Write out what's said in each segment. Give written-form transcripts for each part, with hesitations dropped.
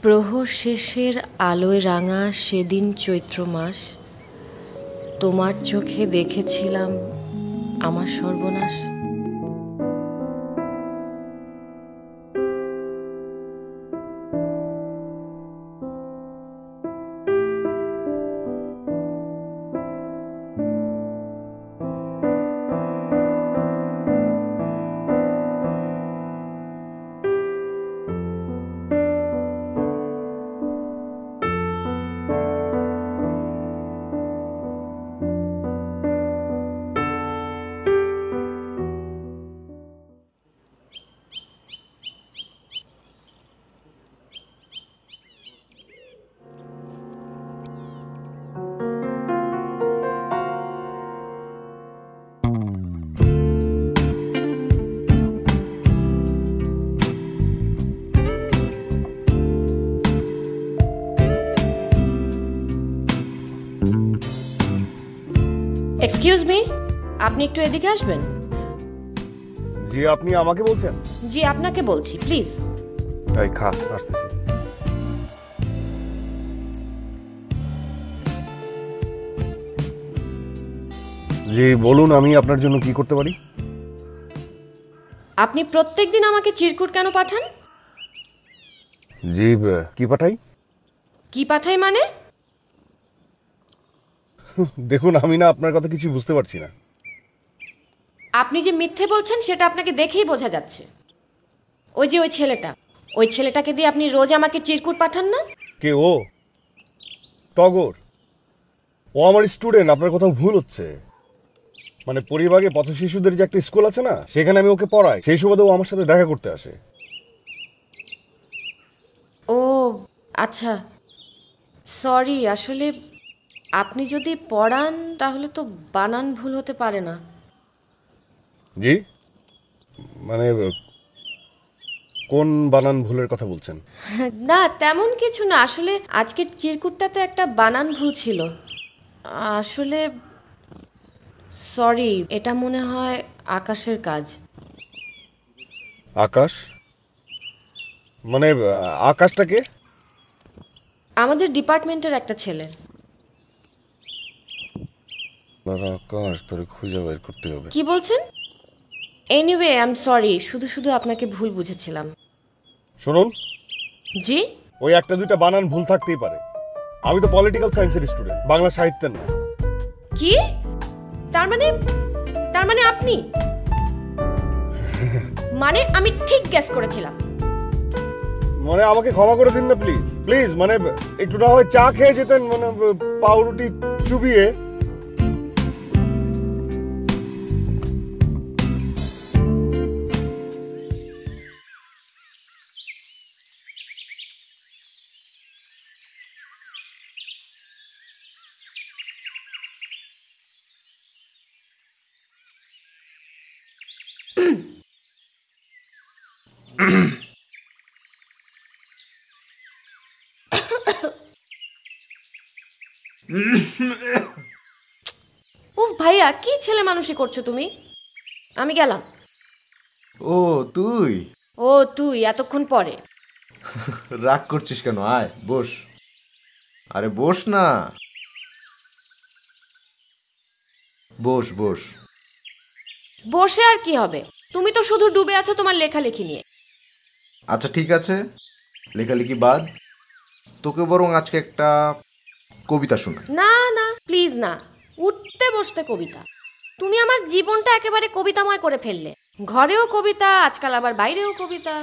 প্রহর শেষের আলোয় রাঙা সেদিন চৈত্র মাস, তোমার চোখে দেখেছিলাম আমার সর্বনাশ। এক্সকিউজ মি, আপনি একটু এদিকে আসবেন। জি, আপনি আমাকে বলছেন? জি, আপনাকে বলছি, প্লিজ। এই খা, আসতেছি। জি বলুন, আমি আপনার জন্য কি করতে পারি? আপনি প্রত্যেকদিন আমাকে চিরকুট কেন পাঠান? জি, কি পাঠাই? কি পাঠাই মানে? দেখুন, আমি না আপনার কথা কিছু বুঝতে পারছি না। আপনি যে মিথ্যে বলছেন সেটা আপনাকে দেখেই বোঝা যাচ্ছে। ওই যে ওই ছেলেটাকে দিয়ে আপনি রোজ আমাকে চিরকুট পাঠান না? কে ও? টগর? ও আমার স্টুডেন্ট, আপনার কোথাও ভুল হচ্ছে। মানে পরিবাগে পথ শিশুদের যে একটা স্কুল আছে না, সেখানে আমি ওকে পড়াই, সেই সুবাদে ও আমার সাথে দেখা করতে আসে। ও আচ্ছা, সরি। আসলে আপনি যদি পড়ান তাহলে তো বানান ভুল হতে পারে না। জি, মানে কোন বানান ভুলের কথা বলছেন? না, তেমন কিছু না। আসলে আজকের চিরকুটটাতে একটা বানান ভুল ছিল। আসলে সরি, এটা মনে হয় আকাশের কাজ। আকাশ? মানে আকাশটাকে? আমাদের ডিপার্টমেন্টের একটা ছেলে। আকাশ তোরে খুঁজে বের করতে হবে। কি বলছেন? এনিওয়ে, আই এম সরি, শুধু শুধু আপনাকে ভুল বুঝেছিলাম। শুনুন, জি? ওই একটা দুইটা বানান ভুল থাকতেই পারে। আমি তো পলিটিক্যাল সায়েন্সের স্টুডেন্ট, বাংলা সাহিত্যের না। কি? তার মানে আপনি? মানে আমি ঠিক গেস করেছিলাম। মানে আমাকে ক্ষমা করে দিন না প্লিজ, প্লিজ। মানে একটু না হয় চা খেয়ে যেতেন, মানে পাউরুটি চুবিয়ে। উফ ভাইয়া, কি ছেলে মানুষই করছো তুমি? আমি গেলাম। ও তুই? ও তুই এতক্ষণ পরে? রাগ করছিস কেন? আয় বস। আরে বস না, বস বস। বসে আর কি হবে? তুমি তো শুধু ডুবে আছো তোমার লেখালেখি নিয়ে। আচ্ছা ঠিক আছে, লেখালেখি বাদ। তোকে বরং আজকে একটা কবিতা শোনাই। না না, প্লিজ না। উঠতে বসতে কবিতা? তুমি আমার জীবনটা একেবারে কবিতাময় করে ফেললে। ঘরেও কবিতা, আজকাল আবার বাইরেও কবিতা।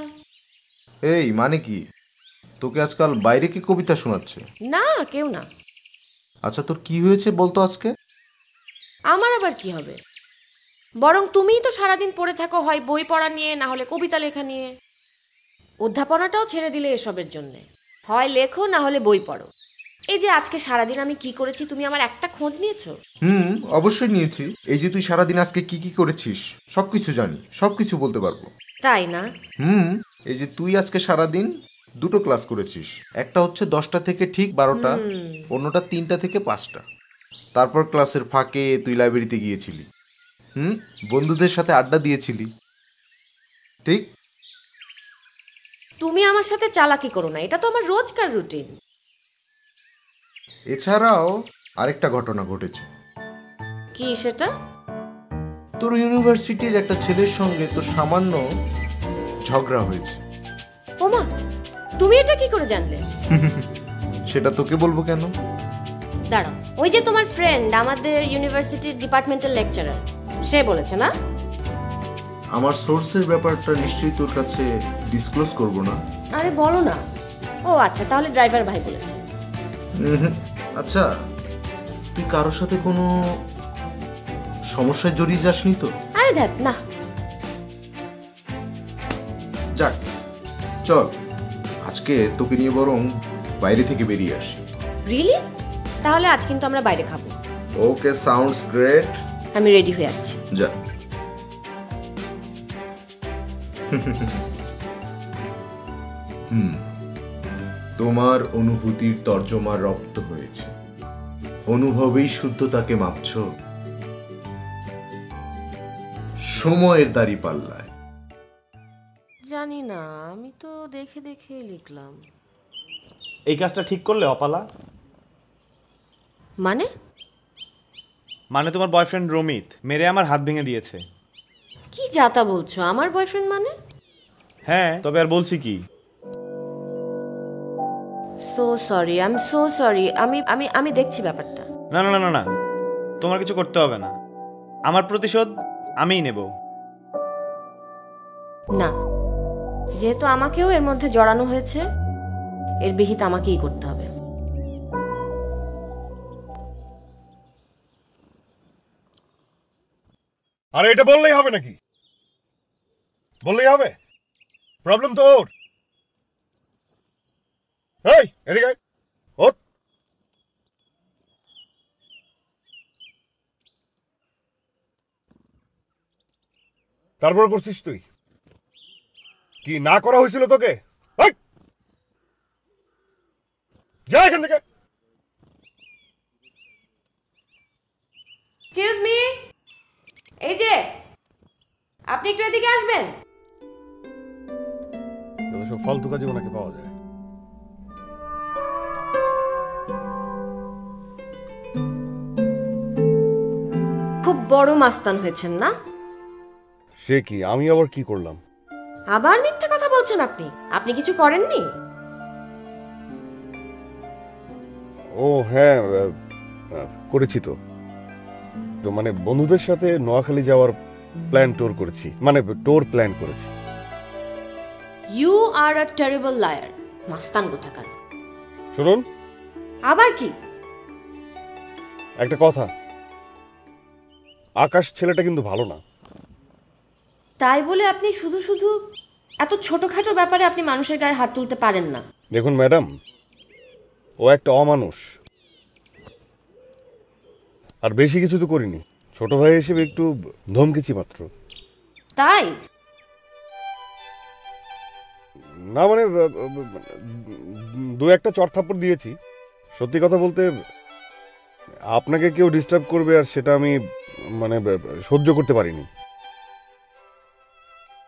এই মানে কি, তোকে আজকাল বাইরে কি কবিতা শোনাচ্ছে? না, কেউ না। আচ্ছা তোর কি হয়েছে বলতো আজকে? আমার আবার কি হবে? বরং তুমিই তো সারাদিন পড়ে থাকো হয় বই পড়া নিয়ে, না হলে কবিতা লেখা নিয়ে। অধ্যাপনাটাও ছেড়ে দিলে এসবের জন্যে। হয় লেখো, না হলে বই পড়ো। এই যে আজকে সারাদিন আমি কি করেছি তুমি আমার একটা খোঁজ নিয়েছো? অবশ্যই নিয়েছি। এই যে তুই সারাদিন আজকে কি কি করেছিস সবকিছু জানি, সবকিছু বলতে পারবো। তাই না? এই যে তুই আজকে সারাদিন দুটো ক্লাস করেছিস, একটা হচ্ছে 10টা থেকে ঠিক 12টা, অন্যটা 3টা থেকে 5টা। তারপর ক্লাসের ফাঁকে তুই লাইব্রেরিতে গিয়েছিলি, বন্ধুদের সাথে আড্ডা দিয়েছিলি, ঠিক? তুমি আমার সাথে চালাকি করো না, এটা তো আমার রোজকার রুটিন। এছাড়াও আরেকটা ঘটনা ঘটেছে। কি সেটা? তোর ইউনিভার্সিটির একটা ছেলের সঙ্গে তোর সামান্য ঝগড়া হয়েছে। ওমা, তুমি এটা কি করে জানলে? সেটা তোকে বলবো কেন? দাঁড়াও, ওই যে তোমার ফ্রেন্ড আমাদের ইউনিভার্সিটির ডিপার্টমেন্টাল লেকচারার, সে বলেছে না? আমার সোর্সের ব্যাপারটা নিশ্চয়ই তোর কাছে ডিসক্লোজ করব না। আরে বলো না। ও আচ্ছা, তাহলে ড্রাইভার ভাই বলেছে। আচ্ছা, তুই কারোর সাথে কোনো সমস্যায় জড়িয়ে যাসনি তো? আরে দেখ না। যাক, চল আজকে তোকে নিয়ে বরং বাইরে থেকে বেরিয়ে আসি। রিয়েলি? তাহলে আজ কিন্তু আমরা বাইরে খাবো। ওকে, সাউন্ডস গ্রেট। আমি রেডি হয়ে আসছি। যা। তোমার অনুভূতির তর্জমা রপ্ত হয়েছে, অনুভবেই শুদ্ধতাকে মাপছ সময়ের দাড়ি পাল্লায়। জানি না, আমি তো দেখে দেখে লিখলাম। এই কাজটা ঠিক করলে অপালা? মানে? মানে তোমার বয়ফ্রেন্ড রমিত মেরে আমার হাত ভেঙে দিয়েছে। কি যাতা বলছো? আমার বয়ফ্রেন্ড মানে? হ্যাঁ, তবে আর বলছি কি। So sorry, I am so sorry. আমি আমি আমি দেখছি ব্যাপারটা। না না না না না, তোমার কিছু করতে হবে না। আমার প্রতিশোধ আমিই নেব। না, যেহেতু আমাকেও এর মধ্যে জড়ানো হয়েছে, এর বিহিত আমাকেই করতে হবে। আরে এটা বললেই হবে নাকি? বললেই হবে? প্রবলেম তো ওর। এই এদিকে আয়। ওঠ। তারপর করছিস তুই? কি না করা হয়েছিল তোকে? এই! যা এখান থেকে। এক্সকিউজ মি, এই যে আপনি একটু এদিকে আসবেন। সব ফালতু কাজে ওনাকে পাওয়া যায়। খুব বড় মাস্তান হয়েছেন না? সে কি, আমি আবার কি করলাম? আবার মিথ্যে কথা বলছেন আপনি। আপনি কিছু করেননি? ও হ্যাঁ, করেছি তো। তো মানে বন্ধুদের সাথে নোয়াখালী যাওয়ার প্ল্যান টোর করেছি, মানে টোর প্ল্যান করেছি। You are a terrible liar. মাস্তান কোথাকার। শুনুন, আবার কি? একটা কথা, আকাশ ছেলেটা কিন্তু ভালো না। তাই বলে আপনি শুধু শুধু এত ছোটখাটো ব্যাপারে আপনি মানুষের গায়ে হাত তুলতে পারেন না। দেখুন ম্যাডাম, ও একটা অমানুষ। আর বেশি কিছু তো করিনি, ছোট ভাই হিসেবে একটু ধমকেছি মাত্র। তাই? না মানে দু একটা চড়থাপ্পড় দিয়েছি। সত্যি কথা বলতে, আপনাকে কেউ ডিস্টার্ব করবে আর সেটা আমি মানে সহ্য করতে পারিনি।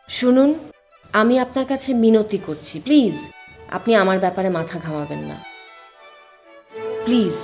শুনুন, আমি আপনার কাছে মিনতি করছি, প্লিজ আপনি আমার ব্যাপারে মাথা ঘামাবেন না, প্লিজ।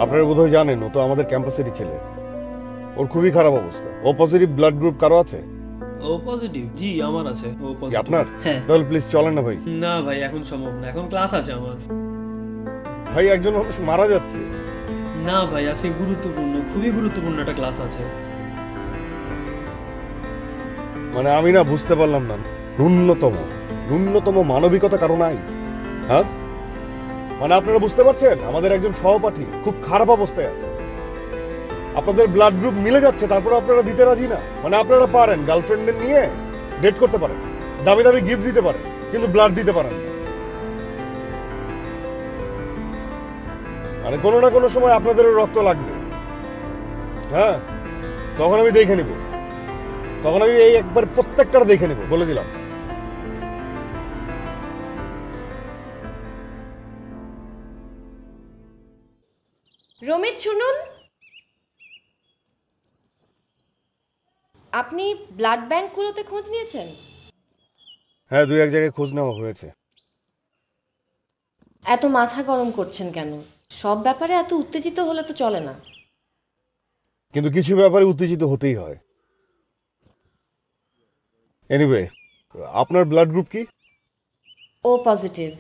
আপনারা বোধহয় জানেন, ও তো আমাদের ক্যাম্পাসেরই ছেলে। ওর খুবই খারাপ অবস্থা। ও পজিটিভ ব্লাড গ্রুপ কারো আছে? ও পজিটিভ? জি আমার আছে। ও কি পজিটিভ? আপনার? হ্যাঁ। তাহলে প্লিজ চলেন না ভাই। না ভাই, এখন সম্ভব না, এখন ক্লাস আছে আমার। ভাই একজন মানুষ মারা যাচ্ছে। না ভাই, আজকে গুরুত্বপূর্ণ, খুবই গুরুত্বপূর্ণ একটা ক্লাস আছে। মানে আমি না বুঝতে পারলাম না, ন্যূনতম মানবিকতা কারো নাই? হ্যাঁ, মানে আপনারা বুঝতে পারছেন, আমাদের একজন সহপাঠী খুব খারাপ অবস্থায় আছে। আপনাদের ব্লাড গ্রুপ মিলে যাচ্ছে, তারপর আপনারা দিতে রাজি না? মানে আপনারা পারেন গার্লফ্রেন্ডদের নিয়ে ডেট করতে পারেন, দামি দামি গিফট দিতে পারেন, কিন্তু ব্লাড দিতে পারেন না। মানে কোনো না কোনো সময় আপনাদেরও রক্ত লাগবে। হ্যাঁ, তখন আমি দেখে নিব, তখন আমি এই একবার প্রত্যেকটা দেখে নেব, বলে দিলাম। রমিত শুনুন, আপনি ব্লাড ব্যাংকগুলোতে খোঁজ নিয়েছেন? হ্যাঁ, 2-1 জায়গায় খোঁজ নেওয়া হয়েছে। এত মাথা গরম করছেন কেন? সব ব্যাপারে এত উত্তেজিত হলে তো চলে না। কিন্তু কিছু ব্যাপারে উত্তেজিত হতেই হয়। এনিওয়ে, আপনার ব্লাড গ্রুপ কি? ও পজিটিভ।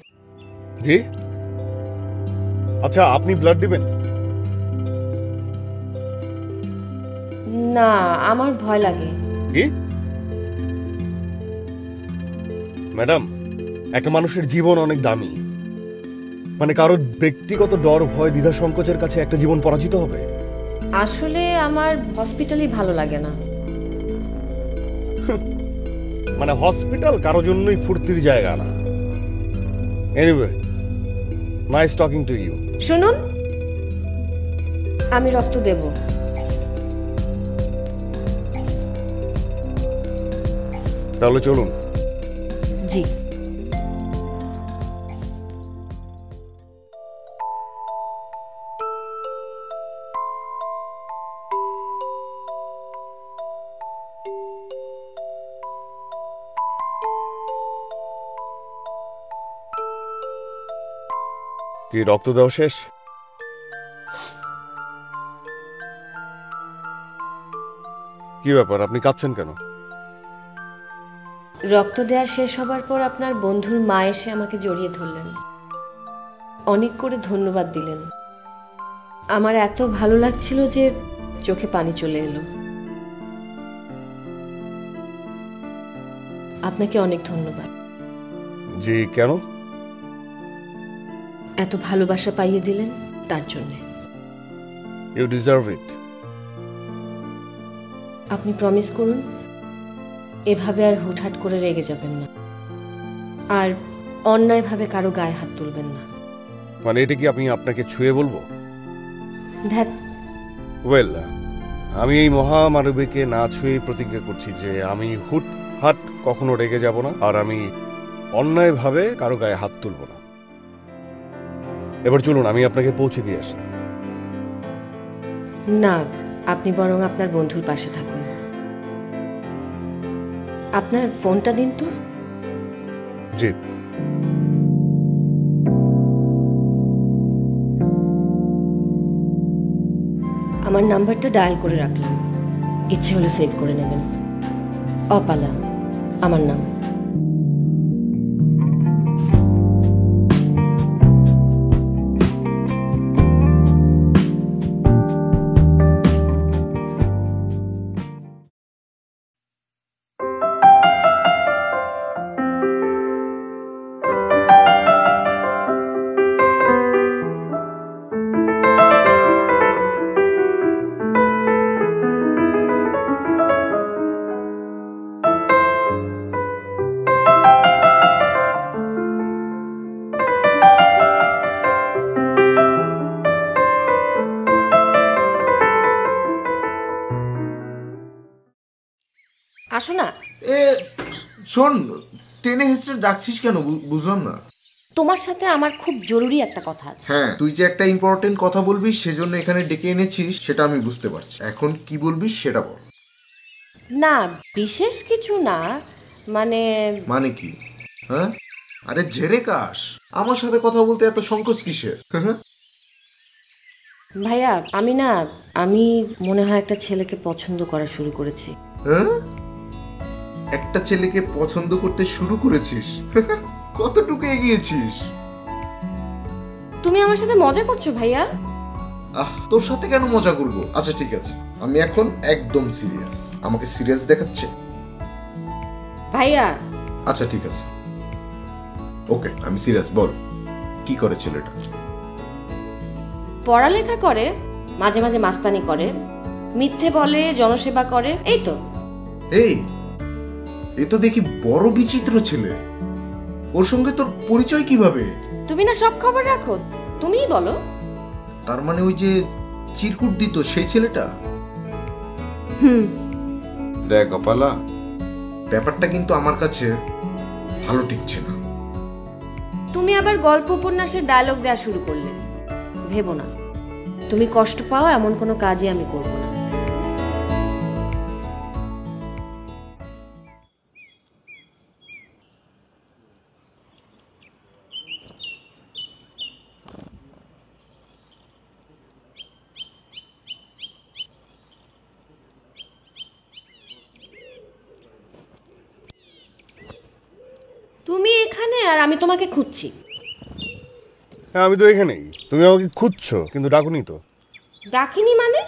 জি। আচ্ছা, আপনি ব্লাড দিবেন? না, আমার ভয় লাগে। কি? ম্যাডাম, একটা মানুষের জীবন অনেক দামি। মানে কারোর ব্যক্তিগত ডর, ভয়, দ্বিধা, সংকোচের কাছে একটা জীবন পরাজিত হবে? আসলে আমার হসপিটালই ভালো লাগে না। মানে হসপিটাল কারোর জন্যই ফুর্তির জায়গা না। Anyway, nice talking to you. শুনুন, আমি রক্ত দেব। তাহলে চলুন। জি। কি রক্ত দেওয়া শেষ? কি ব্যাপার, আপনি কাঁদছেন কেন? রক্ত দেওয়া শেষ হবার পর আপনার বন্ধুর মা এসে আমাকে জড়িয়ে ধরলেন, অনেক করে ধন্যবাদ দিলেন। আমার এত ভালো লাগছিল যে চোখে পানি চলে এলো। আপনাকে অনেক ধন্যবাদ। জি, কেন? এত ভালোবাসা পাইয়ে দিলেন তার জন্য। You deserve it. আপনি প্রমিস করুন এভাবে আর হুটহাট করে রেগে যাবেন না, আর অন্যায়ভাবে কারো গায়ে হাত তুলবেন না। মানে এটা কি আমি আপনাকে ছুঁয়ে বলবো? ধ্যাত, ওয়েল, আমি এই মহামানবীকে না ছুঁয়েই প্রতিজ্ঞা করছি যে আমি হুটহাট কখনো রেগে যাব না, আর আমি অন্যায়ভাবে কারো গায়ে হাত তুলব না। এবার চলুন, আমি আপনাকে পৌঁছে দিয়ে আসি। না, আপনি বরং আপনার বন্ধুর পাশে থাকুন। আপনার ফোনটা দিন তো। জি। আমার নাম্বারটা ডায়াল করে রাখলাম, ইচ্ছে হলে সেভ করে নেবেন। অপালা আমার নাম। আসো না। এ শোন, টেনে হেসড়ে ডাকছিস কেন? বুঝলাম না। তোমার সাথে আমার খুব জরুরি একটা কথা আছে। হ্যাঁ, তুই যে একটা ইম্পর্টেন্ট কথা বলবি সেজন্য এখানে ডেকে এনেছিস, সেটা আমি বুঝতে পারছি। এখন কি বলবি সেটা বল। না, বিশেষ কিছু না, মানে কি? হ্যাঁ, আরে ঝেড়ে কাশ, আমার সাথে কথা বলতে এত সংকোচ কিসের? ভাইয়া, আমি মনে হয় একটা ছেলেকে পছন্দ করা শুরু করেছি। হ্যাঁ, একটা ছেলেকে পছন্দ করতে শুরু করেছিস? কতটুকু এগিয়েছিস? তুমি আমার সাথে মজা করছো ভাইয়া? তোর সাথে কেন মজা করব? আচ্ছা ঠিক আছে, আমি এখন একদম সিরিয়াস। আমাকে সিরিয়াস দেখাচ্ছে ভাইয়া। আচ্ছা ঠিক আছে, ওকে, আমি সিরিয়াস। বল, কি করে ছেলেটা? পড়ালেখা করে, মাঝে মাঝে মাস্তানি করে, মিথ্যে বলে, জনসেবা করে, এই তো। এই তো দেখি বড় বিচিত্র ছেলে। ওর সঙ্গে তোর পরিচয় কিভাবে? তুমি না সব খবর রাখো, তুমিই বলো। তার মানে ওই যে চিরকুট দিত সেই ছেলেটা? হুম। দেখ অপালা, ব্যাপারটা কিন্তু আমার কাছে ভালো ঠেকছে না। তুমি আবার গল্প উপন্যাসের ডায়লগ দেওয়া শুরু করলে। ভেবো না, তুমি কষ্ট পাও এমন কোনো কাজই আমি করব না। তুমি এখানে আর আমি তোমাকে খুঁজছি। হ্যাঁ আমি তো এখানেই, তুমি আমাকে খুঁজছো কিন্তু ডাকুনি তো। ডাকিনি মানে?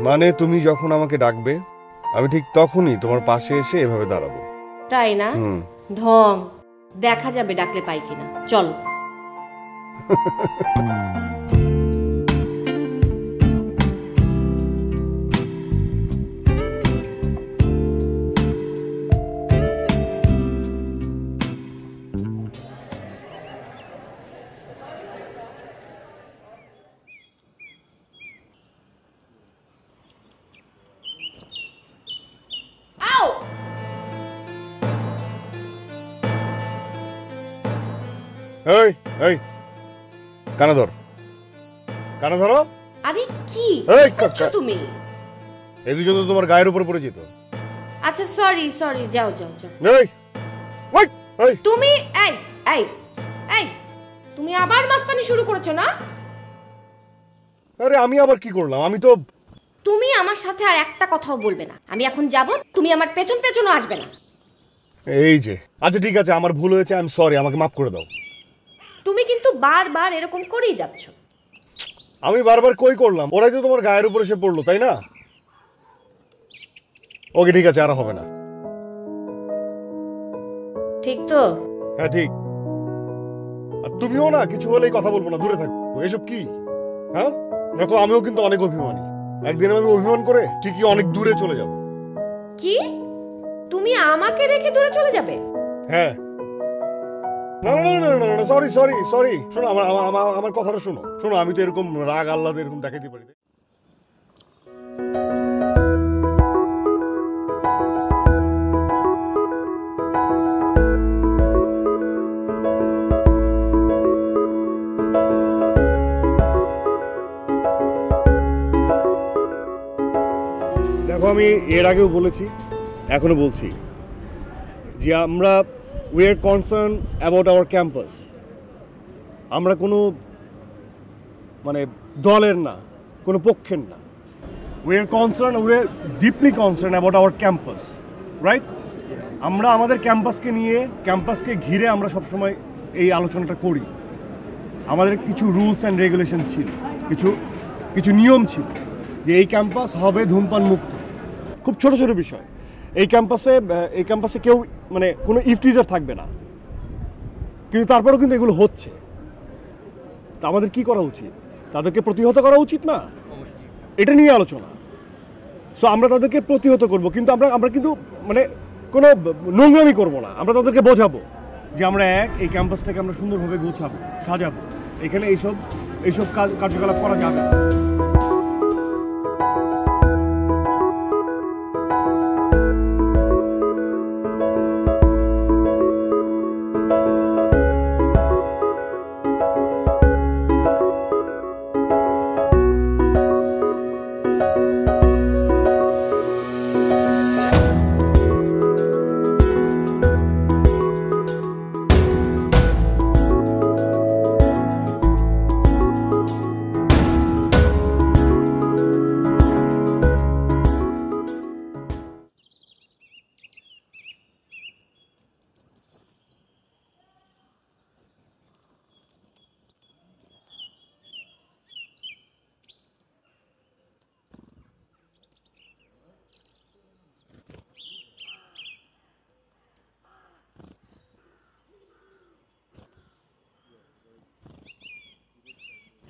মানে তুমি যখন আমাকে ডাকবে আমি ঠিক তখনই তোমার পাশে এসে এভাবে দাঁড়াবো। তাই না? ঢং, দেখা যাবে ডাকলে পাই কিনা। চলো। এই এই কানে ধর, কানে ধরো। আরে কি এই করছো তুমি? এই দুজন তো তোমার গায়ের উপর পড়ে যেত। আচ্ছা সরি সরি, যাও যাও যাও। এই ওয়েট, এই তুমি এই এই এই তুমি আবার মাস্তানি শুরু করেছো না? আরে আমি আবার কি করলাম? আমি তো তুমি আমার সাথে আর একটা কথাও বলবে না। আমি এখন যাব, তুমি আমার পেছন পেছনও আসবে না। এই যে আচ্ছা ঠিক আছে, আমার ভুল হয়েছে, আমি সরি, আমাকে মাফ করে দাও। তুমি কিন্তু বারবার এরকম করেই যাচ্ছ। আমি বারবার কই করলাম? ওরাই তো তোমার গায়ের উপর এসে পড়লো, তাই না? ওকে ঠিক আছে, আর হবে না। ঠিক তো? হ্যাঁ ঠিক। আর তুমিও না কিছু হলেই কথা বলবো না, দূরে থাকো। এসব কি? হ্যাঁ দেখো, আমিও কিন্তু অনেক অভিমানী। একদিন আমি অভিমান করে ঠিকই অনেক দূরে চলে যাব। কি? তুমি আমাকে রেখে দূরে চলে যাবে? হ্যাঁ। না না না না না, সরি সরি সরি, শোনো আমার কথাটা শোনো। শোনো, আমি তো এরকম রাগ আহ্লাদ এরকম দেখাতে পারি। দেখো, আমি এর আগেও বলেছি, এখনো বলছি যে আমরা we are concern about our campus. আমরা কোনো মানে দলের না, কোনো পক্ষের না। We are deeply concern about our campus, right? আমরা আমাদের ক্যাম্পাসকে নিয়ে, ক্যাম্পাসকে ঘিরে আমরা সবসময় এই আলোচনাটা করি। আমাদের কিছু রুলস অ্যান্ড রেগুলেশন ছিল, কিছু নিয়ম ছিল যে এই ক্যাম্পাস হবে ধূমপান মুক্ত। খুব ছোট ছোট বিষয়। এই ক্যাম্পাসে কেউ মানে কোনো ইফটিজার থাকবে না, কিন্তু তারপরেও কিন্তু এগুলো হচ্ছে। তা আমাদের কি করা উচিত? তাদেরকে প্রতিহত করা উচিত না? এটা নিয়ে আলোচনা। সো আমরা তাদেরকে প্রতিহত করব, কিন্তু আমরা কিন্তু মানে কোনো নোংরামি করব না। আমরা তাদেরকে বোঝাবো যে আমরা এই ক্যাম্পাসটাকে আমরা সুন্দরভাবে গোছাবো, সাজাবো। এখানে এইসব কার্যকলাপ করা যাবে না।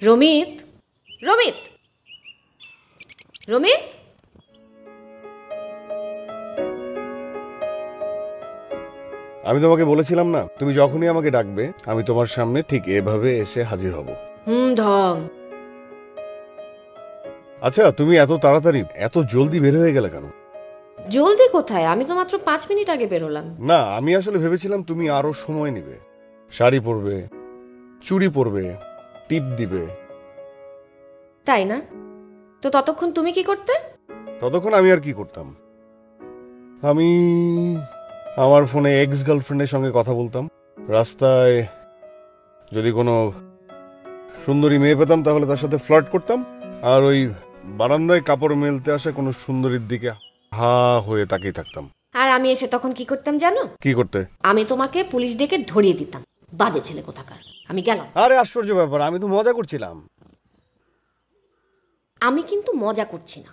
রমিত, রমিত, রমিত, আমি তোমাকে বলেছিলাম না, তুমি যখনই আমাকে ডাকবে আমি তোমার সামনে ঠিক এভাবে এসে হাজির হব। ঢং। আচ্ছা, তুমি এত তাড়াতাড়ি এত জলদি বের হয়ে গেলে কেন? জলদি কোথায়, আমি তো মাত্র 5 মিনিট আগে বেরোলাম। না, আমি আসলে ভেবেছিলাম তুমি আরো সময় নিবে, শাড়ি পরবে, চুড়ি পরবে, টিপ দিবে। তাই না? তো ততক্ষণ তুমি কি করতে? ততক্ষণ আমি আর কি করতাম? আমি আমার ফোনে এক্স গার্লফ্রেন্ডের সঙ্গে কথা বলতাম। রাস্তায় যদি কোনো সুন্দরী মেয়ে পেতাম তাহলে তার সাথে ফ্লার্ট করতাম, আর ওই বারান্দায় কাপড় মেলতে আসা কোনো সুন্দরীর দিকে হা হয়ে তাকিয়ে থাকতাম। আর আমি এসে তখন কি করতাম জানো? কি করতে? আমি তোমাকে পুলিশ ডেকে ধরিয়ে দিতাম। বাজে ছেলে কোথাকার। আমি গেলাম। আরে আশ্চর্য ব্যাপার, আমি তো মজা করছিলাম। আমি কিন্তু মজা করছি না।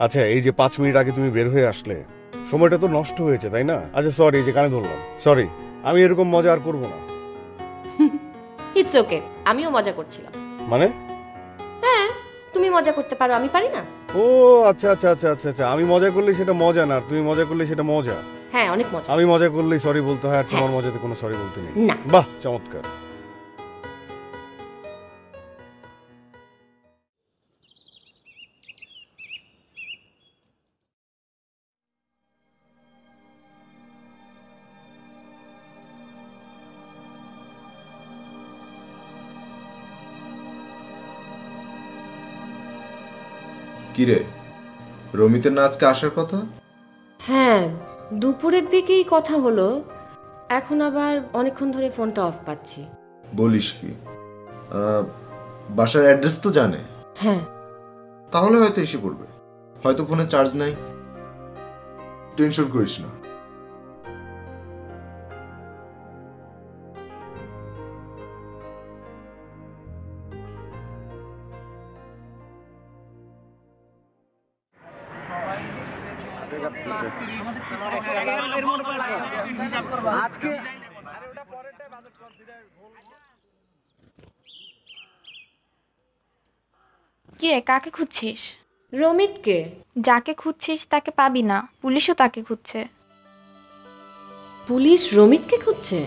আচ্ছা, এই যে 5 মিনিট আগে তুমি বের হয়ে আসলে, সময়টা তো নষ্ট হয়েছে, তাই না? আচ্ছা সরি, এই যে কানে ধরলাম, সরি। আমি এরকম মজা আর করবো না। ইটস ওকে, আমিও মজা করছিলাম। মানে? হ্যাঁ, তুমি মজা করতে পারো, আমি পারি না। ও আচ্ছা আচ্ছা আচ্ছা আচ্ছা আচ্ছা, আমি মজা করলে সেটা মজা না, আর তুমি মজা করলে সেটা মজা। হ্যাঁ, অনেক মজা। আমি মজা করলেই সরি বলতে হয়, আর তোমার হ্যাঁ। মজাতে কোনো সরি বলতে নেই। না। বাহ, চমৎকার। কিরে, রমিতের না আজকে আসার কথা? হ্যাঁ, দুপুরের দিকেই কথা হলো। এখন আবার অনেকক্ষণ ধরে ফোনটা অফ পাচ্ছি। বলিস কি? বাসার অ্যাড্রেস তো জানে? হ্যাঁ। তাহলে হয়তো এসে পড়বে, হয়তো ফোনে চার্জ নাই। টেনশন করিস না। কিরে, কাকে খুঁজছিস? রমিতকে। যাকে খুঁজছিস তাকে পাবি না, পুলিশও তাকে খুঁজছে। পুলিশ রমিতকে খুঁজছে?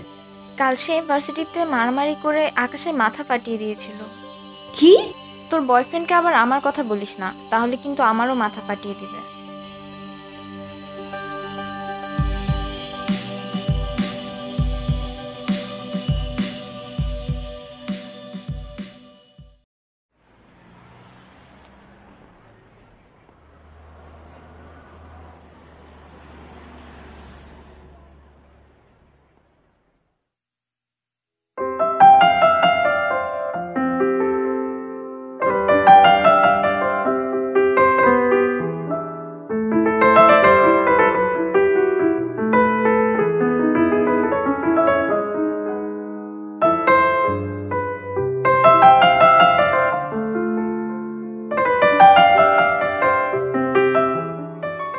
কাল সে ভার্সিটিতে মারামারি করে আকাশের মাথা ফাটিয়ে দিয়েছিল। কি? তোর বয়ফ্রেন্ডকে আবার আমার কথা বলিস না, তাহলে কিন্তু আমারও মাথা ফাটিয়ে দিবে।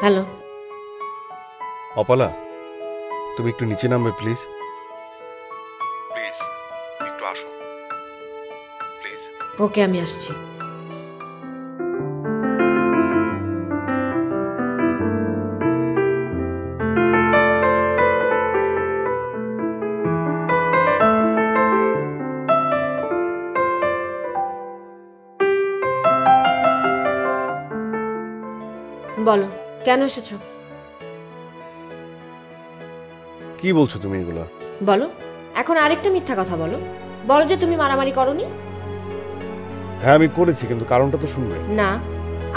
হ্যালো। অপলা, তুমি একটু নিচে নামবে প্লিজ? প্লিজ একটু আসো প্লিজ। ওকে, আমি আসছি। বলো, কেন এসেছো? কি বলছো তুমি এগুলা? বলো, এখন আরেকটা মিথ্যা কথা বলো। বলো যে তুমি মারামারি করোনি। হ্যাঁ আমি করেছি, কিন্তু কারণটা তো শুনবে। না,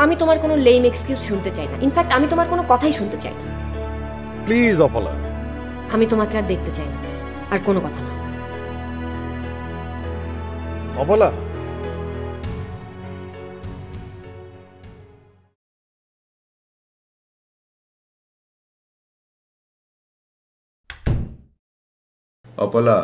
আমি তোমার কোনো লেম এক্সকিউজ শুনতে চাই না। ইনফ্যাক্ট আমি তোমার কোনো কথাই শুনতে চাই না। প্লিজ অপলা। আমি তোমাকে আর দেখতে চাই না, আর কোনো কথা না। অপলা, অপলা,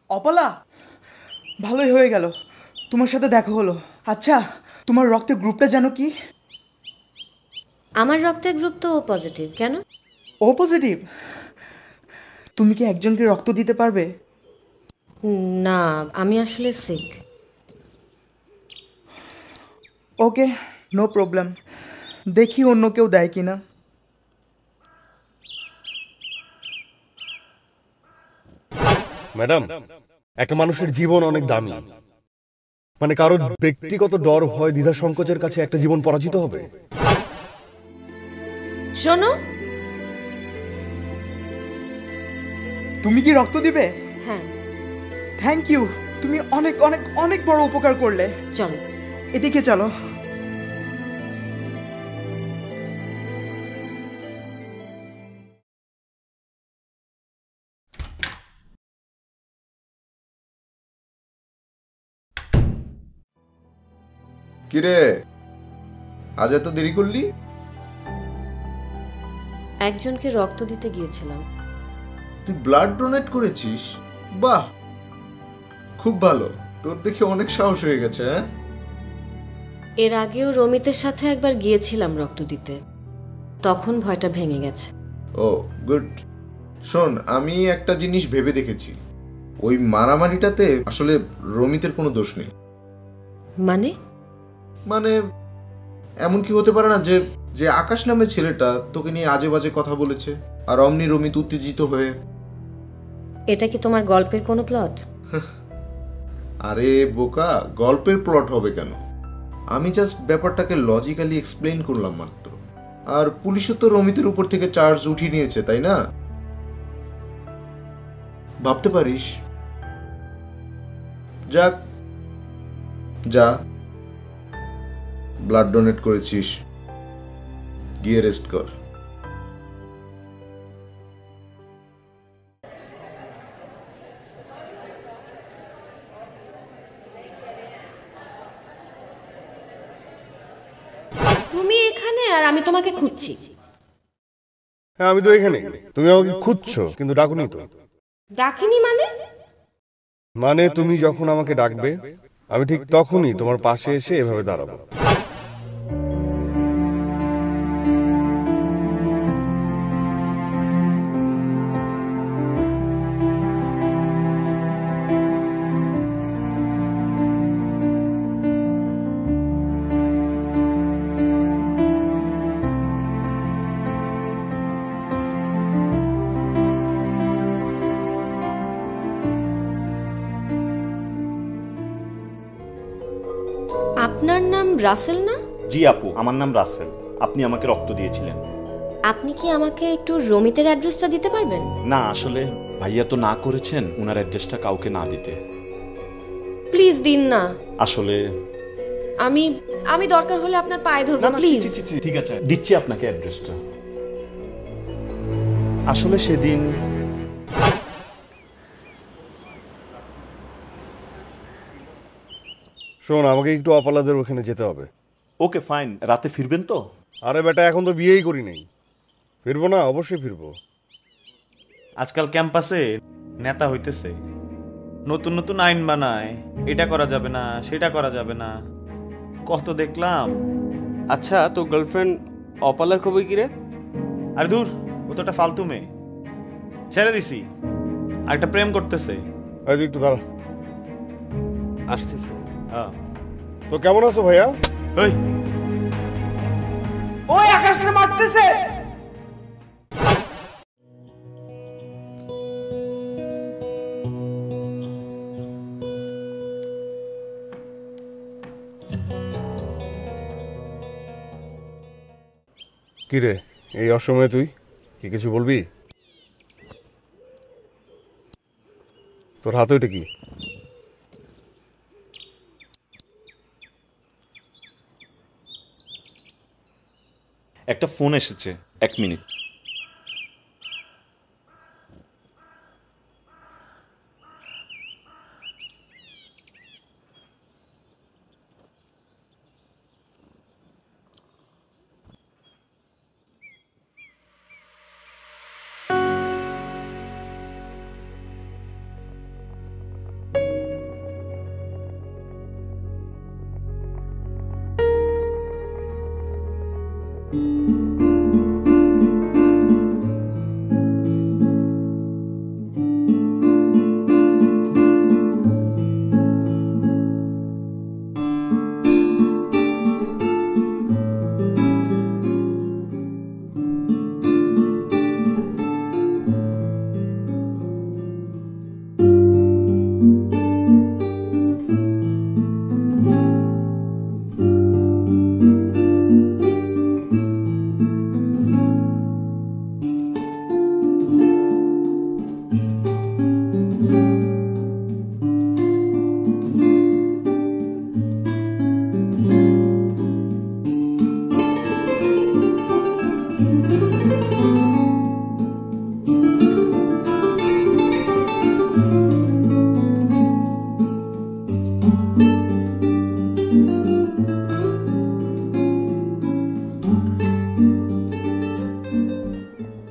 অপলা, ভালোই হয়ে গেল, তোমার সাথে দেখা হলো। আচ্ছা, তোমার রক্তের গ্রুপটা জানো কি? আমার রক্তের গ্রুপ তো ও পজিটিভ। কেন? ও পজিটিভ? তুমি কি একজনকে রক্ত দিতে পারবে? না, আমি আসলে সিক। ওকে, নো প্রবলেম, দেখি অন্য কেউ দেয় কিনা। ম্যাডাম, একটা মানুষের জীবন অনেক দামি। মানে কারোর ব্যক্তিগত ডর ভয় দ্বিধা সংকোচের কাছে একটা জীবন পরাজিত হবে? শোনো, তুমি কি রক্ত দিবে? হ্যাঁ থ্যাংক ইউ, তুমি অনেক অনেক অনেক বড় উপকার করলে। চলো। এদিকে চলো। কিরে, আজ এত দেরি করলি? একজনকে রক্ত দিতে গিয়েছিলাম। তুই ব্লাড ডোনেট করেছিস? বাহ, খুব ভালো। তোর দেখে অনেক সাহস হয়ে গেছে। হ্যাঁ, এর আগেও রমিতের সাথে একবার গিয়েছিলাম রক্ত দিতে, তখন ভয়টা ভেঙে গেছে। ও গুড। শোন, আমি একটা জিনিস ভেবে দেখেছি, ওই মারামারিটাতে আসলে রমিতের কোনো দোষ নেই। মানে? মানে এমন কি হতে পারে না যে যে আকাশ নামের ছেলেটা তোকে নিয়ে আজে বাজে কথা বলেছে, আর অমনি রমিত উত্তেজিত হয়ে? এটা কি তোমার গল্পের কোনো প্লট? আরে বোকা, গল্পের প্লট হবে কেন? আমি জাস্ট ব্যাপারটাকে লজিক্যালি এক্সপ্লেইন করলাম মাত্র। আর পুলিশও তো রমিতের উপর থেকে চার্জ উঠিয়ে নিয়েছে, তাই না? ভাবতে পারিস। যাক, যা, ব্লাড ডোনেট করেছিস, গিয়ে রেস্ট কর। তুমি এখানে আর আমি তোমাকে খুঁজছি। হ্যাঁ, আমি তো এখানে। তুমি আমাকে খুঁজছো কিন্তু ডাকুনি তো। ডাকিনি মানে? মানে তুমি যখন আমাকে ডাকবে আমি ঠিক তখনই তোমার পাশে এসে এভাবে দাঁড়াবো। আপনার নাম রাসেল না? জি আপু, আমার নাম রাসেল। আপনি আমাকে রক্ত দিয়েছিলেন। আপনি কি আমাকে একটু রমিতের অ্যাড্রেসটা দিতে পারবেন? না, আসলে ভাইয়া তো না করেছেন ওনার অ্যাড্রেসটা কাউকে না দিতে। প্লিজ দিন না। আসলে আমি আমি দরকার হলে আপনার পায়ে না ধরবো, না, প্লিজ। ঠিক আছে, দিচ্ছি আপনাকে অ্যাড্রেসটা। আসলে সেদিন শোন, আমাকে একটু অপালাদের ওখানে যেতে হবে। ওকে ফাইন, রাতে ফিরবেন তো? আরে বেটা, এখন তো বিয়েই করি নাই। ফিরবো না, অবশ্যই ফিরবো। আজকাল ক্যাম্পাসে নেতা হইতেছে, নতুন নতুন আইন বানায়, এটা করা যাবে না, সেটা করা যাবে না, কত দেখলাম। আচ্ছা, তো গার্লফ্রেন্ড অপালার খবর কি রে? আরে দূর, ও তো একটা ফালতু মেয়ে, ছেড়ে দিছি। আর একটা প্রেম করতেছে। এই তুই একটু দাঁড়া। আসতেছে। হ্যাঁ। তো কেমন আছো ভাইয়া? ওই ওই আকাশে মারতেছে। কি রে, এই অসময়ে তুই কি কিছু বলবি? তোর হাতে ওইটা কি? একটা ফোন এসেছে, 1 মিনিট।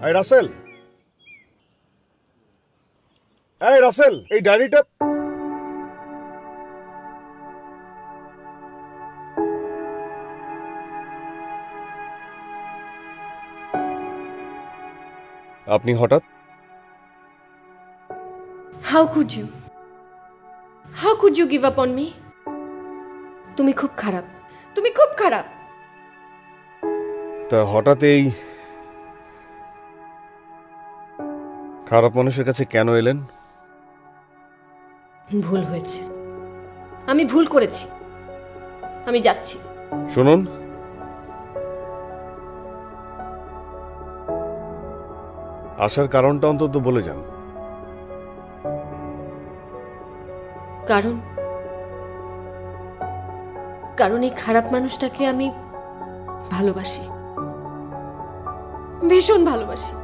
এই রাসেল, এই রাসেল, এই ডায়েরিটা। আপনি হঠাৎ? How could you give up on me? তুমি খুব খারাপ, তুমি খুব খারাপ। তা হঠাৎ এই খারাপ মানুষের কাছে কেন এলেন? ভুল হয়েছে, আমি ভুল করেছি, আমি যাচ্ছি। শুনুন, আসার কারণটা অন্তত বলে যান। কারণ এই খারাপ মানুষটাকে আমি ভালোবাসি, ভীষণ ভালোবাসি।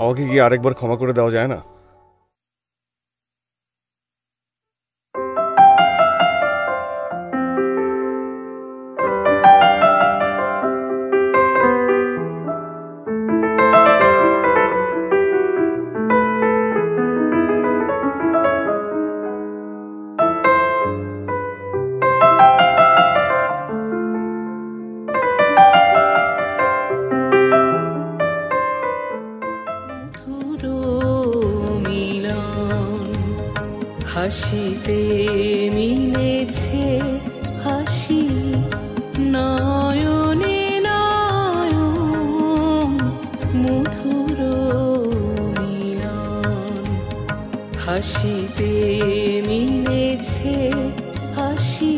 আমাকে কি আরেকবার ক্ষমা করে দেওয়া যায় না? হাসিতে মিলেছে হাসি, নয়নে নয়ন মধুর মিলন। হাসিতে মিলেছে হাসি,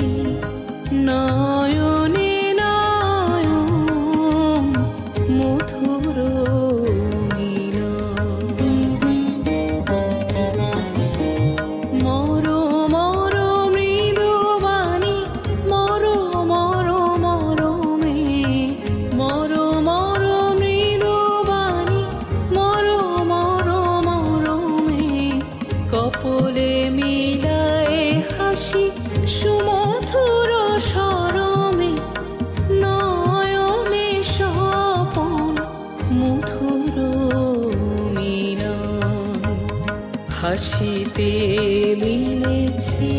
নয়নে নয়ন মধুর কপলে মিলায় হাসি, সুমধুর স্বরমে নয়নে স্বপন মধুর মিলন। হাসিতে মিলেছে